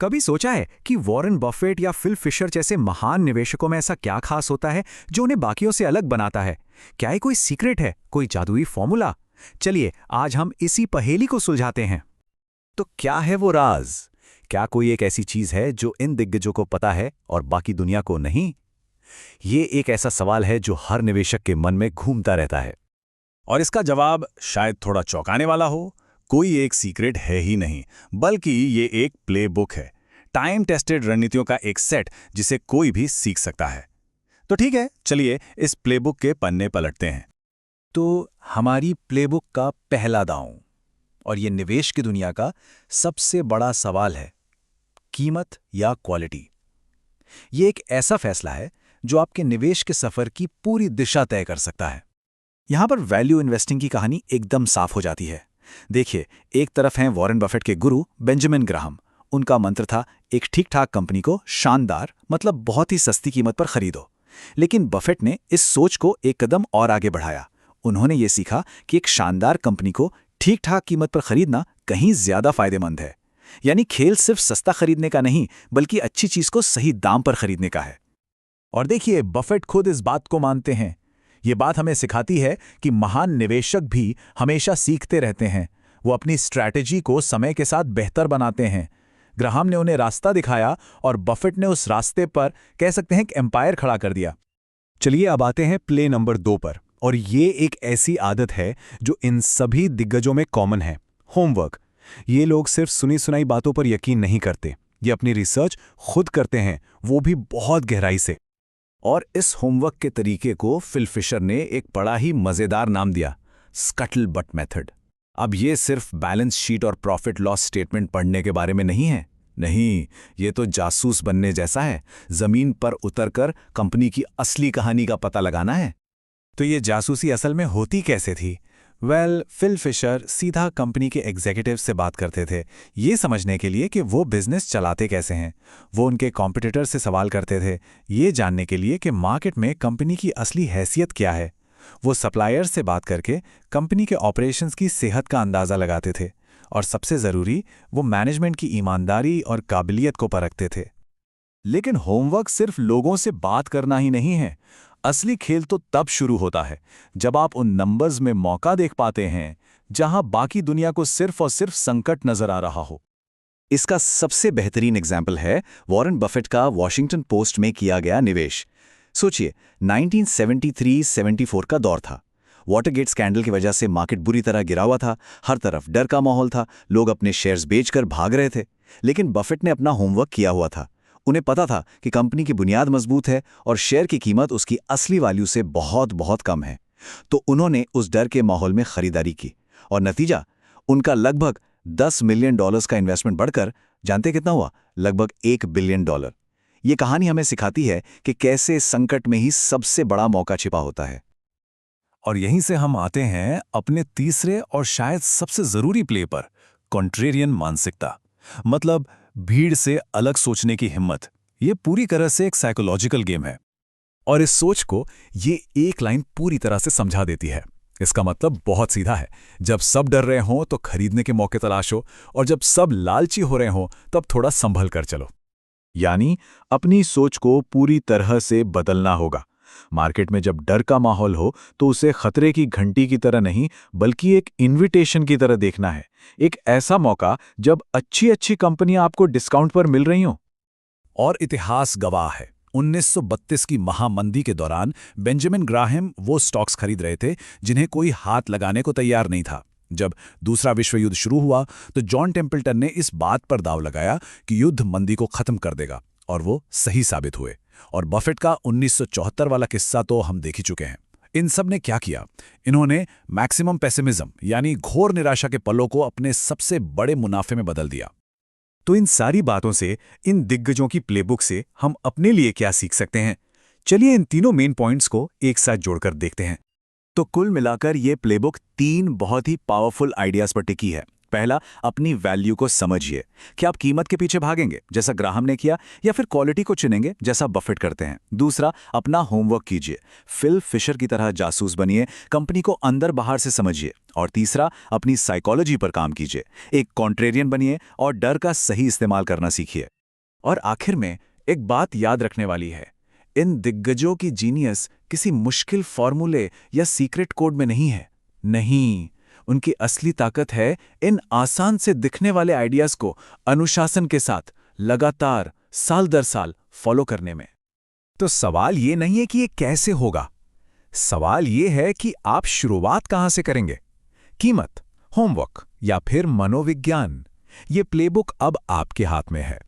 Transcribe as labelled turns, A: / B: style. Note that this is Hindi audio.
A: कभी सोचा है कि वॉरेन बफेट या फिल फिशर जैसे महान निवेशकों में ऐसा क्या खास होता है जो उन्हें बाकियों से अलग बनाता है? क्या ये कोई सीक्रेट है, कोई जादुई फॉर्मूला? चलिए आज हम इसी पहेली को सुलझाते हैं। तो क्या है वो राज? क्या कोई एक ऐसी चीज है जो इन दिग्गजों को पता है और बाकी दुनिया को नहीं? ये एक ऐसा सवाल है जो हर निवेशक के मन में घूमता रहता है। और इसका जवाब शायद थोड़ा चौंकाने वाला हो। कोई एक सीक्रेट है ही नहीं, बल्कि ये एक प्लेबुक है, टाइम टेस्टेड रणनीतियों का एक सेट जिसे कोई भी सीख सकता है। तो ठीक है, चलिए इस प्लेबुक के पन्ने पलटते हैं। तो हमारी प्लेबुक का पहला दांव, और ये निवेश की दुनिया का सबसे बड़ा सवाल है, कीमत या क्वालिटी। ये एक ऐसा फैसला है जो आपके निवेश के सफर की पूरी दिशा तय कर सकता है। यहां पर वैल्यू इन्वेस्टिंग की कहानी एकदम साफ हो जाती है। देखिए, एक तरफ हैं वॉरेन बफेट के गुरु बेंजामिन ग्राहम। उनका मंत्र था एक ठीक ठाक कंपनी को शानदार, मतलब बहुत ही सस्ती कीमत पर खरीदो। लेकिन बफेट ने इस सोच को एक कदम और आगे बढ़ाया। उन्होंने ये सीखा कि एक शानदार कंपनी को ठीक ठाक कीमत पर खरीदना कहीं ज्यादा फायदेमंद है। यानी खेल सिर्फ सस्ता खरीदने का नहीं, बल्कि अच्छी चीज को सही दाम पर खरीदने का है। और देखिए, बफेट खुद इस बात को मानते हैं। ये बात हमें सिखाती है कि महान निवेशक भी हमेशा सीखते रहते हैं। वो अपनी स्ट्रैटेजी को समय के साथ बेहतर बनाते हैं। ग्राहम ने उन्हें रास्ता दिखाया और बफेट ने उस रास्ते पर, कह सकते हैं, कि एम्पायर खड़ा कर दिया। चलिए अब आते हैं प्ले नंबर 2 पर। और ये एक ऐसी आदत है जो इन सभी दिग्गजों में कॉमन है, होमवर्क। ये लोग सिर्फ सुनी सुनाई बातों पर यकीन नहीं करते, ये अपनी रिसर्च खुद करते हैं, वो भी बहुत गहराई से। और इस होमवर्क के तरीके को फिल फिशर ने एक बड़ा ही मजेदार नाम दिया, स्कटल बट मेथड। अब ये सिर्फ बैलेंस शीट और प्रॉफिट लॉस स्टेटमेंट पढ़ने के बारे में नहीं है। नहीं, ये तो जासूस बनने जैसा है। जमीन पर उतरकर कंपनी की असली कहानी का पता लगाना है। तो ये जासूसी असल में होती कैसे थी? फिल फिशर सीधा कंपनी के एग्जीक्यूटिव से बात करते थे, ये समझने के लिए कि वो बिजनेस चलाते कैसे हैं। वो उनके कॉम्पिटिटर से सवाल करते थे, ये जानने के लिए कि मार्केट में कंपनी की असली हैसियत क्या है। वो सप्लायर से बात करके कंपनी के ऑपरेशंस की सेहत का अंदाज़ा लगाते थे। और सबसे ज़रूरी, वो मैनेजमेंट की ईमानदारी और काबिलियत को परखते थे। लेकिन होमवर्क सिर्फ लोगों से बात करना ही नहीं है। असली खेल तो तब शुरू होता है जब आप उन नंबर्स में मौका देख पाते हैं जहां बाकी दुनिया को सिर्फ और सिर्फ संकट नजर आ रहा हो। इसका सबसे बेहतरीन एग्जाम्पल है वॉरेन बफेट का वॉशिंगटन पोस्ट में किया गया निवेश। सोचिए, 1973-74 का दौर था। वाटरगेट स्कैंडल की वजह से मार्केट बुरी तरह गिरा हुआ था। हर तरफ डर का माहौल था, लोग अपने शेयर्स बेचकर भाग रहे थे। लेकिन बफेट ने अपना होमवर्क किया हुआ था। उन्हें पता था कि कंपनी की बुनियाद मजबूत है और शेयर की कीमत उसकी असली वैल्यू से बहुत बहुत कम है। तो उन्होंने उस डर के माहौल में खरीदारी की और नतीजा, उनका लगभग $10 मिलियन का इन्वेस्टमेंट बढ़कर जानते कितना हुआ? लगभग $1 बिलियन। ये कहानी हमें सिखाती है कि कैसे संकट में ही सबसे बड़ा मौका छिपा होता है। और यहीं से हम आते हैं अपने तीसरे और शायद सबसे जरूरी प्ले पर, कॉन्ट्रेरियन मानसिकता। मतलब भीड़ से अलग सोचने की हिम्मत। ये पूरी तरह से एक साइकोलॉजिकल गेम है। और इस सोच को ये एक लाइन पूरी तरह से समझा देती है। इसका मतलब बहुत सीधा है, जब सब डर रहे हों तो खरीदने के मौके तलाशो, और जब सब लालची हो रहे हों तब थोड़ा संभल कर चलो। यानी अपनी सोच को पूरी तरह से बदलना होगा। मार्केट में जब डर का माहौल हो तो उसे खतरे की घंटी की तरह नहीं, बल्कि एक इनविटेशन की तरह देखना है। एक ऐसा मौका जब अच्छी अच्छी कंपनियां आपको डिस्काउंट पर मिल रही हों। और इतिहास गवाह है, 1932 की महामंदी के दौरान बेंजामिन ग्राहम वो स्टॉक्स खरीद रहे थे जिन्हें कोई हाथ लगाने को तैयार नहीं था। जब दूसरा विश्व युद्ध शुरू हुआ तो जॉन टेम्पल्टन ने इस बात पर दांव लगाया कि युद्ध मंदी को खत्म कर देगा, और वो सही साबित हुए। और बफेट का 1974 वाला किस्सा तो हम देख ही चुके हैं। इन सब ने क्या किया? इन्होंने मैक्सिमम पेसिमिज्म यानी घोर निराशा के पलों को अपने सबसे बड़े मुनाफे में बदल दिया। तो इन सारी बातों से, इन दिग्गजों की प्लेबुक से हम अपने लिए क्या सीख सकते हैं? चलिए इन तीनों मेन पॉइंट्स को एक साथ जोड़कर देखते हैं। तो कुल मिलाकर ये प्लेबुक 3 बहुत ही पावरफुल आइडियाज पर टिकी है।
B: पहला, अपनी वैल्यू को समझिए कि आप कीमत के पीछे भागेंगे जैसा ग्राहम ने किया या फिर क्वालिटी को चुनेंगे जैसा बफेट करते हैं। दूसरा, अपना होमवर्क कीजिए, फिल फिशर की तरह जासूस बनिए, कंपनी को अंदर बाहर से समझिए। और तीसरा, अपनी साइकोलॉजी पर काम कीजिए, एक कॉन्ट्रेरियन बनिए और डर का सही इस्तेमाल करना सीखिए।
C: और आखिर में एक बात याद रखने वाली है, इन दिग्गजों की जीनियस किसी मुश्किल फॉर्मूले या सीक्रेट कोड में नहीं है। नहीं, उनकी असली ताकत है इन आसान से दिखने वाले आइडियाज को अनुशासन के साथ लगातार साल दर साल फॉलो करने में।
A: तो सवाल ये नहीं है कि ये कैसे होगा, सवाल ये है कि आप शुरुआत कहां से करेंगे। कीमत, होमवर्क या फिर मनोविज्ञान, ये प्लेबुक अब आपके हाथ में है।